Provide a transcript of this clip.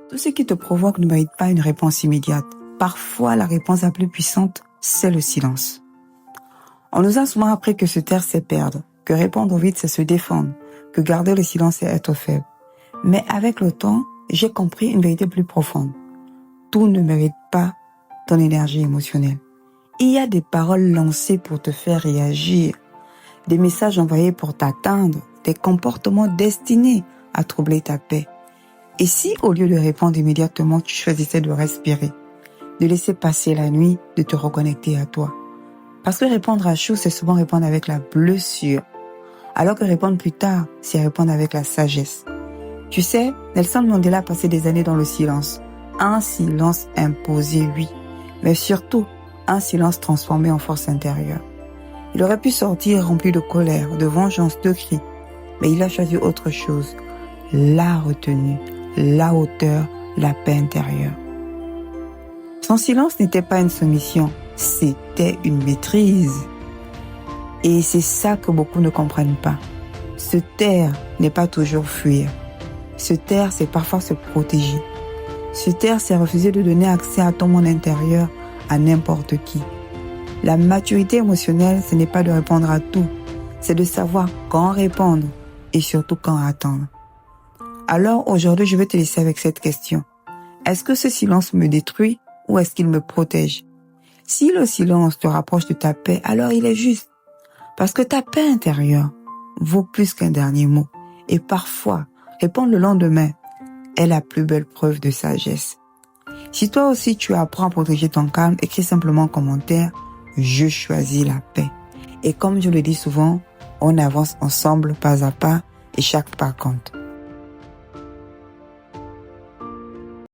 Tout ce qui te provoque ne mérite pas une réponse immédiate. Parfois, la réponse la plus puissante, c'est le silence. On nous a souvent appris que se taire, c'est perdre, que répondre vite, c'est se défendre, que garder le silence, c'est être faible. Mais avec le temps, j'ai compris une vérité plus profonde. Tout ne mérite pas ton énergie émotionnelle. Il y a des paroles lancées pour te faire réagir, des messages envoyés pour t'atteindre, des comportements destinés à troubler ta paix. Et si, au lieu de répondre immédiatement, tu choisissais de respirer, de laisser passer la nuit, de te reconnecter à toi? Parce que répondre à chaud, c'est souvent répondre avec la blessure, alors que répondre plus tard, c'est répondre avec la sagesse. Tu sais, Nelson Mandela a passé des années dans le silence. Un silence imposé, oui, mais surtout un silence transformé en force intérieure. Il aurait pu sortir rempli de colère, de vengeance, de cris, mais il a choisi autre chose. La retenue, la hauteur, la paix intérieure. Son silence n'était pas une soumission, c'était une maîtrise. Et c'est ça que beaucoup ne comprennent pas. Se taire n'est pas toujours fuir. Se taire, c'est parfois se protéger. Se taire, c'est refuser de donner accès à ton monde intérieur à n'importe qui. La maturité émotionnelle, ce n'est pas de répondre à tout, c'est de savoir quand répondre et surtout quand attendre. Alors aujourd'hui, je vais te laisser avec cette question. Est-ce que ce silence me détruit ou est-ce qu'il me protège? Si le silence te rapproche de ta paix, alors il est juste. Parce que ta paix intérieure vaut plus qu'un dernier mot. Et parfois, répondre le lendemain est la plus belle preuve de sagesse. Si toi aussi tu apprends à protéger ton calme, écris simplement en commentaire « Je choisis la paix ». Et comme je le dis souvent, on avance ensemble pas à pas et chaque pas compte.